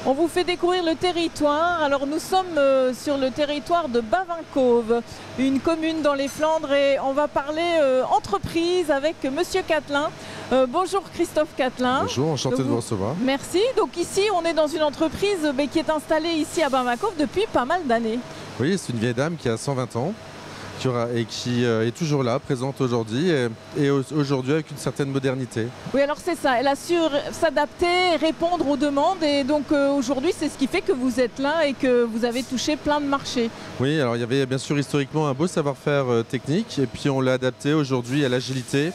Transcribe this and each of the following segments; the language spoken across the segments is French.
On vous fait découvrir le territoire. Alors nous sommes sur le territoire de Bavincove, une commune dans les Flandres, et on va parler entreprise avec Monsieur Catelin. Bonjour Christophe Catelin. Bonjour, enchanté de vous recevoir. Merci. Donc ici on est dans une entreprise qui est installée ici à Bavincove depuis pas mal d'années. Oui, c'est une vieille dame qui a 120 ans et qui est toujours là, présente aujourd'hui et aujourd'hui avec une certaine modernité. Oui, alors c'est ça, elle a su s'adapter, répondre aux demandes, et donc aujourd'hui c'est ce qui fait que vous êtes là et que vous avez touché plein de marchés. Oui, alors il y avait bien sûr historiquement un beau savoir-faire technique, et puis on l'a adapté aujourd'hui à l'agilité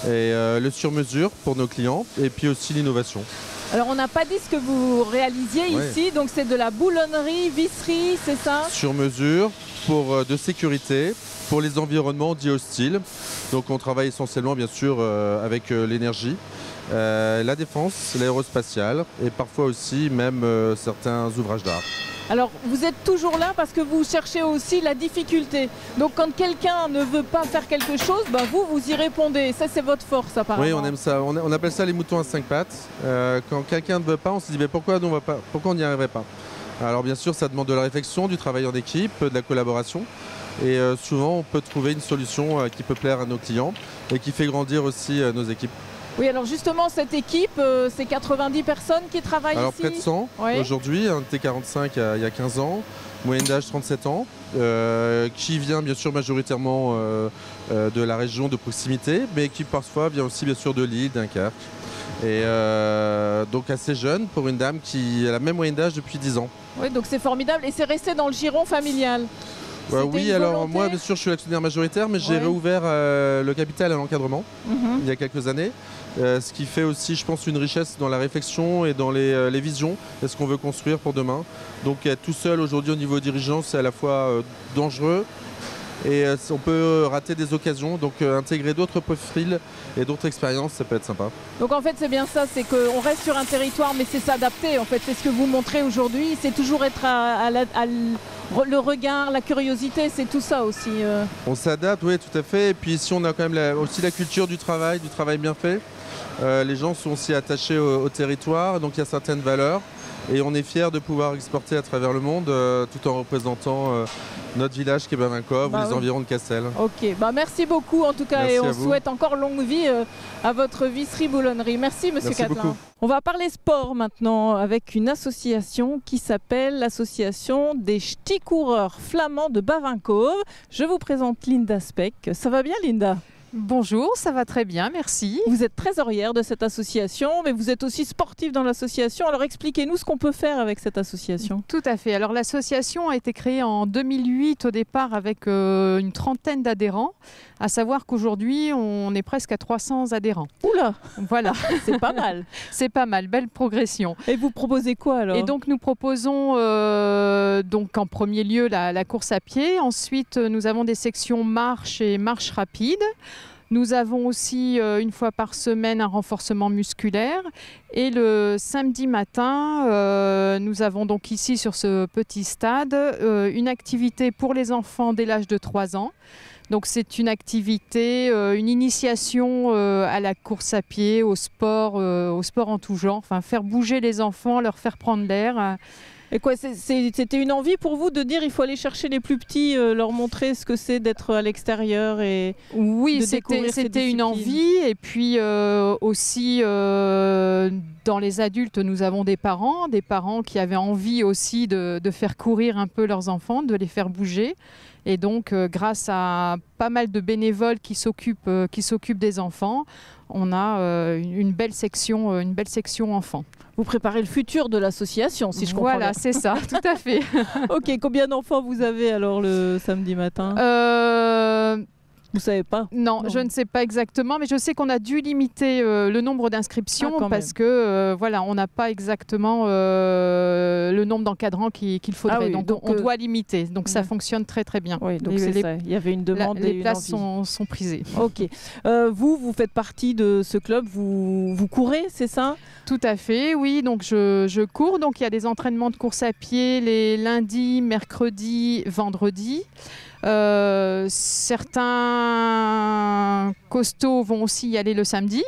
et le sur-mesure pour nos clients, et puis aussi l'innovation. Alors on n'a pas dit ce que vous réalisiez ici, donc c'est de la boulonnerie, visserie, c'est ça? Sur mesure, de sécurité, pour les environnements dits hostiles. Donc on travaille essentiellement bien sûr avec l'énergie, la défense, l'aérospatiale et parfois aussi même certains ouvrages d'art. Alors vous êtes toujours là parce que vous cherchez aussi la difficulté. Donc quand quelqu'un ne veut pas faire quelque chose, vous y répondez. Ça c'est votre force apparemment. Oui, on aime ça. On appelle ça les moutons à 5 pattes. Quand quelqu'un ne veut pas, on se dit mais pourquoi on n'y arriverait pas? Alors bien sûr ça demande de la réflexion, du travail en équipe, de la collaboration. Et souvent on peut trouver une solution qui peut plaire à nos clients et qui fait grandir aussi nos équipes. Oui, alors justement, cette équipe, c'est 90 personnes qui travaillent alors, ici. Alors près de 100 aujourd'hui, on était 45 il y a 15 ans, moyenne d'âge 37 ans, qui vient bien sûr majoritairement de la région de proximité, mais qui parfois vient aussi bien sûr de Lille, Dunkerque. Et donc assez jeune pour une dame qui a la même moyenne d'âge depuis 10 ans. Oui, donc c'est formidable, et c'est resté dans le giron familial. Oui, alors moi bien sûr je suis l'actionnaire majoritaire, mais j'ai réouvert le capital à l'encadrement il y a quelques années. Ce qui fait aussi, je pense, une richesse dans la réflexion et dans les visions et ce qu'on veut construire pour demain. Donc être tout seul aujourd'hui au niveau dirigeant, c'est à la fois dangereux et on peut rater des occasions. Donc intégrer d'autres profils et d'autres expériences, ça peut être sympa. Donc en fait c'est bien ça, c'est qu'on reste sur un territoire, mais c'est s'adapter. En fait c'est ce que vous montrez aujourd'hui, c'est toujours être le regard, la curiosité, c'est tout ça aussi. On s'adapte, oui, tout à fait. Et puis ici on a quand même aussi la culture du travail bien fait. Les gens sont aussi attachés au territoire, donc il y a certaines valeurs. Et on est fiers de pouvoir exporter à travers le monde tout en représentant notre village qui est Bavincove ou les environs de Cassel. Ok, merci beaucoup en tout cas. Merci, et on souhaite encore longue vie à votre visserie-boulonnerie. Merci Monsieur Catelin. On va parler sport maintenant avec une association qui s'appelle l'association des ch'tis coureurs flamands de Bavincove. Je vous présente Linda Speck. Ça va bien Linda? Bonjour, ça va très bien, merci. Vous êtes trésorière de cette association, mais vous êtes aussi sportive dans l'association. Alors expliquez-nous ce qu'on peut faire avec cette association. Tout à fait. Alors l'association a été créée en 2008 au départ avec une trentaine d'adhérents. À savoir qu'aujourd'hui, on est presque à 300 adhérents. Oula, voilà. C'est pas mal. C'est pas mal, belle progression. Et vous proposez quoi alors? Et donc nous proposons donc en premier lieu la course à pied. Ensuite, nous avons des sections marche et marche rapide. Nous avons aussi une fois par semaine un renforcement musculaire. Et le samedi matin, nous avons donc ici sur ce petit stade une activité pour les enfants dès l'âge de 3 ans. Donc c'est une activité, une initiation à la course à pied, au sport en tout genre. Enfin, faire bouger les enfants, leur faire prendre l'air. Et quoi, c'était une envie pour vous de dire il faut aller chercher les plus petits, leur montrer ce que c'est d'être à l'extérieur et oui, c'était une envie. Et puis aussi dans les adultes, nous avons des parents qui avaient envie aussi de faire courir un peu leurs enfants, de les faire bouger. Et donc, grâce à pas mal de bénévoles qui s'occupent des enfants, on a une belle section enfants. Vous préparez le futur de l'association, si je comprends bien. Voilà, c'est ça, tout à fait. Ok, combien d'enfants vous avez alors le samedi matin? Vous savez pas? Non, je ne sais pas exactement, mais je sais qu'on a dû limiter le nombre d'inscriptions parce que voilà, on n'a pas exactement le nombre d'encadrants qu'il faudrait. Donc on doit limiter. Donc ça fonctionne très très bien. Oui, donc c'est ça. Il y avait une demande. Les places sont prisées. Ok. Vous faites partie de ce club. Vous courez, c'est ça? Tout à fait, oui. Donc je cours. Donc il y a des entraînements de course à pied les lundis, mercredis, vendredis. Certains costauds vont aussi y aller le samedi.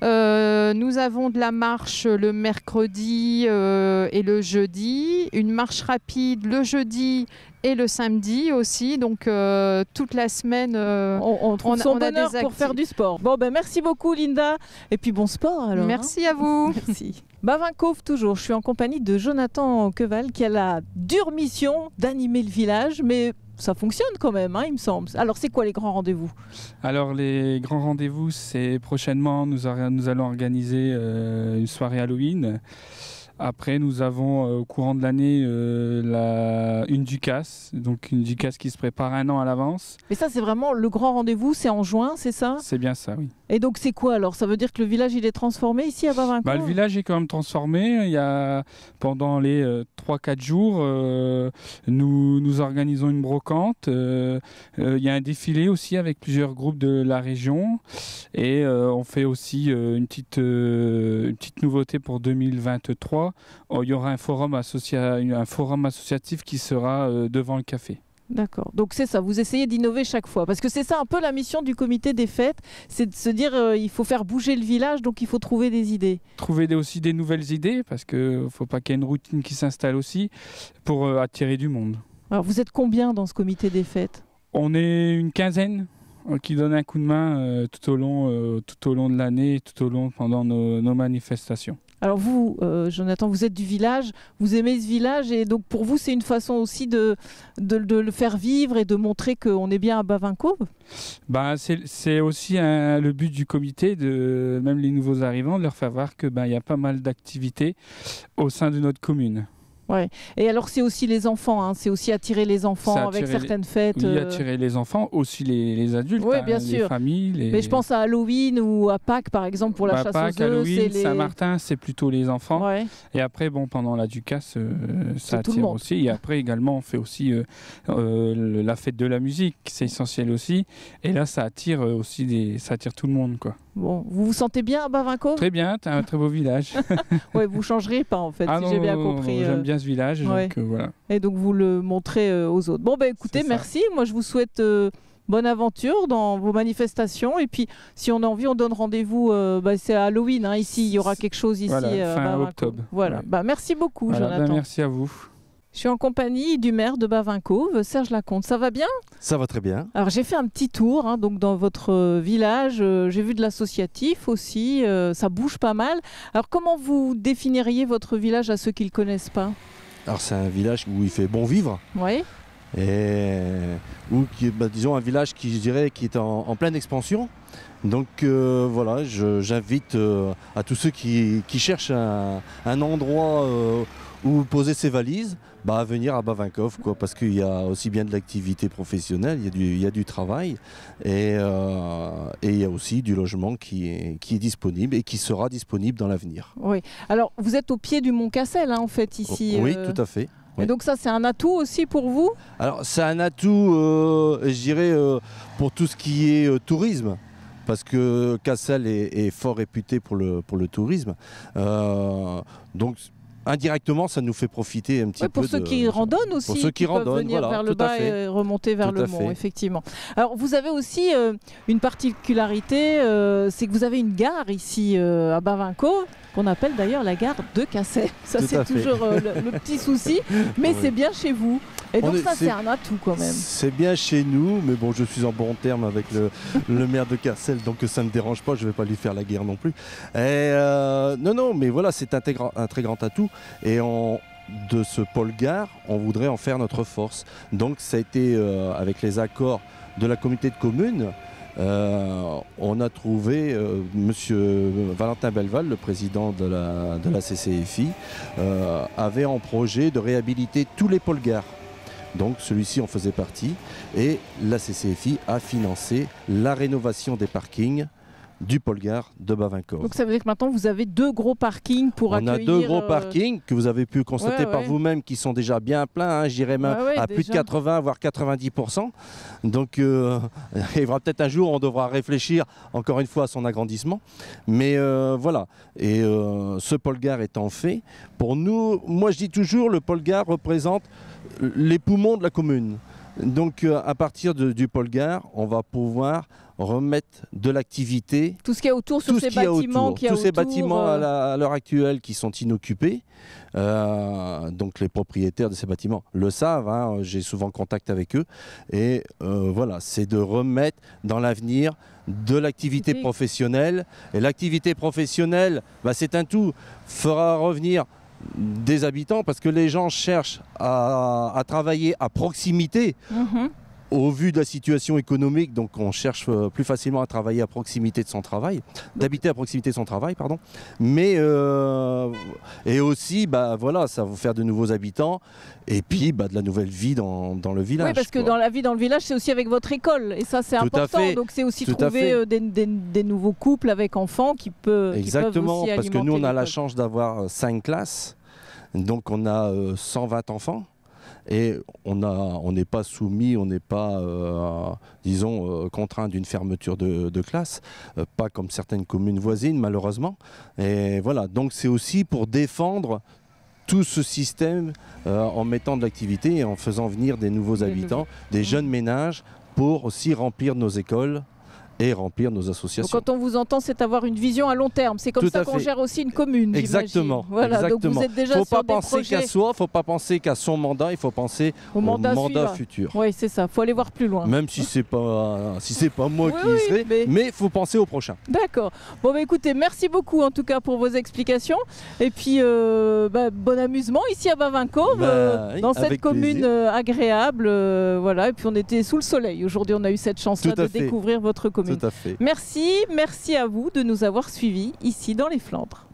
Nous avons de la marche le mercredi et le jeudi, une marche rapide le jeudi et le samedi aussi, donc toute la semaine on trouve son bonheur pour faire du sport. Bon, ben merci beaucoup Linda, et puis bon sport alors. Merci à vous. Merci. Bavin-Cauve toujours, je suis en compagnie de Jonathan Queval qui a la dure mission d'animer le village, mais ça fonctionne quand même, hein, il me semble. Alors c'est quoi les grands rendez-vous? Alors les grands rendez-vous, c'est prochainement, nous allons organiser une soirée Halloween. Après, nous avons au courant de l'année une Ducasse, donc une Ducasse qui se prépare 1 an à l'avance. Mais ça, c'est vraiment le grand rendez-vous, c'est en juin, c'est ça? C'est bien ça, oui. Et donc c'est quoi alors? Ça veut dire que le village il est transformé ici à Bavin-Cauve? Le village est quand même transformé. Il y a, pendant les 3-4 jours, nous organisons une brocante. Il y a un défilé aussi avec plusieurs groupes de la région. Et on fait aussi une petite nouveauté pour 2023. Il y aura un forum associatif qui sera devant le café. D'accord. Donc c'est ça, vous essayez d'innover chaque fois. Parce que c'est ça un peu la mission du comité des fêtes, c'est de se dire il faut faire bouger le village, donc il faut trouver des idées. Trouver aussi des nouvelles idées, parce qu'il ne faut pas qu'il y ait une routine qui s'installe aussi, pour attirer du monde. Alors vous êtes combien dans ce comité des fêtes? On est une quinzaine qui donne un coup de main tout au long de l'année, pendant nos manifestations. Alors vous, Jonathan, vous êtes du village, vous aimez ce village et donc pour vous c'est une façon aussi de le faire vivre et de montrer qu'on est bien à Bavin-Cauve? C'est aussi le but du comité, même les nouveaux arrivants, de leur faire voir qu'il y a pas mal d'activités au sein de notre commune. Ouais. Et alors c'est aussi les enfants, hein. C'est aussi attirer les enfants avec certaines fêtes. Oui, attirer les enfants, aussi les adultes, oui, bien sûr. Les familles. Mais je pense à Halloween ou à Pâques par exemple pour la chasse Pâques, aux œufs. Halloween, Saint-Martin, c'est plutôt les enfants. Ouais. Et après, pendant la Ducasse, ça attire aussi. Et après également, on fait aussi la fête de la musique, c'est essentiel aussi. Et là, ça attire ça attire tout le monde, quoi. Bon, vous vous sentez bien à Bavin-Cauve? Très bien, tu as un très beau village. Ouais, vous changerez pas en fait, si j'ai bien compris. J'aime bien ce village, ouais. Donc voilà. Et donc vous le montrez aux autres. Bon, écoutez, merci. Moi, je vous souhaite bonne aventure dans vos manifestations. Et puis, si on a envie, on donne rendez-vous. C'est à Halloween, hein, ici. Il y aura quelque chose ici. Voilà, fin octobre. Voilà. Ouais. Merci beaucoup, Jonathan. Merci à vous. Je suis en compagnie du maire de Bavin-Cauve, Serge Lacombe. Ça va bien? Ça va très bien. Alors j'ai fait un petit tour donc dans votre village. J'ai vu de l'associatif aussi. Ça bouge pas mal. Alors comment vous définiriez votre village à ceux qui ne le connaissent pas? Alors c'est un village où il fait bon vivre. Oui. Et disons un village qui, je dirais, qui est en pleine expansion. Donc voilà, j'invite à tous ceux qui cherchent un endroit où poser ses valises, à venir à Bavin-Cauve, parce qu'il y a aussi bien de l'activité professionnelle, il y a du travail et il y a aussi du logement qui est disponible et qui sera disponible dans l'avenir. Oui. Alors vous êtes au pied du Mont Cassel, en fait, ici. Oui, tout à fait. Et donc ça, c'est un atout aussi pour vous? Alors c'est un atout, je dirais, pour tout ce qui est tourisme. Parce que Cassel est fort réputé pour le tourisme. Donc indirectement, ça nous fait profiter un petit peu. Pour ceux qui randonnent aussi, pour ceux qui peuvent venir vers le bas et remonter vers le mont, effectivement. Alors vous avez aussi une particularité, c'est que vous avez une gare ici à Bavin-Cauve, qu'on appelle d'ailleurs la gare de Cassel. Ça c'est toujours le petit souci, mais c'est bien chez vous. Et donc ça c'est un atout quand même. C'est bien chez nous, mais bon, je suis en bon terme avec le maire de Cassel, donc ça ne me dérange pas, je ne vais pas lui faire la guerre non plus. Et non, mais voilà, c'est un très grand atout. Et de ce pôle gare, on voudrait en faire notre force. Donc ça a été avec les accords de la communauté de communes. On a trouvé Monsieur Valentin Belval, le président de la CCFI, avait en projet de réhabiliter tous les pôles gares. Donc celui-ci en faisait partie et la CCFI a financé la rénovation des parkings du pôle gare de Bavin-Cauve. Donc ça veut dire que maintenant vous avez 2 gros parkings pour accueillir... On a 2 gros parkings que vous avez pu constater par vous-même qui sont déjà bien pleins, je dirais même à plus de 80 voire 90%. Donc il y aura peut-être un jour, on devra réfléchir encore une fois à son agrandissement. Mais voilà, et ce pôle gare étant fait, pour nous, moi je dis toujours, le pôle gare représente les poumons de la commune. Donc à partir du Polgar, on va pouvoir remettre de l'activité. Tout ce qu'il y a autour sur ces bâtiments. Tous ces bâtiments à l'heure actuelle qui sont inoccupés. Donc les propriétaires de ces bâtiments le savent, hein, j'ai souvent contact avec eux. Et voilà, c'est de remettre dans l'avenir de l'activité professionnelle. Et l'activité professionnelle, c'est un tout, fera revenir des habitants parce que les gens cherchent à travailler à proximité. Au vu de la situation économique, donc on cherche plus facilement à travailler à proximité de son travail, d'habiter à proximité de son travail, pardon. Mais et aussi, voilà, ça va faire de nouveaux habitants et puis de la nouvelle vie dans le village. Oui, parce que dans la vie dans le village, c'est aussi avec votre école et ça c'est important. Donc c'est aussi trouver des nouveaux couples avec enfants qui peuvent Exactement, aussi parce que nous on a la chance d'avoir 5 classes, donc on a 120 enfants. Et on n'est pas soumis, on n'est pas, disons, contraint d'une fermeture de classe, pas comme certaines communes voisines malheureusement. Et voilà, donc c'est aussi pour défendre tout ce système en mettant de l'activité et en faisant venir des nouveaux habitants, des jeunes ménages pour aussi remplir nos écoles et remplir nos associations. Donc, quand on vous entend, c'est avoir une vision à long terme. C'est comme ça qu'on gère aussi une commune. Exactement. Voilà, donc vous êtes déjà faut sur pas des penser qu'à soi, il ne faut pas penser qu'à son mandat, il faut penser au mandat futur. Oui, c'est ça, il faut aller voir plus loin. Même si c'est pas moi qui y serai, mais il faut penser au prochain. D'accord. Bon, écoutez, merci beaucoup en tout cas pour vos explications. Et puis, bon amusement ici à Bavinckove, dans cette commune agréable. Voilà. Et puis, on était sous le soleil. Aujourd'hui, on a eu cette chance-là de découvrir votre commune. Tout à fait. Merci à vous de nous avoir suivis ici dans les Flandres.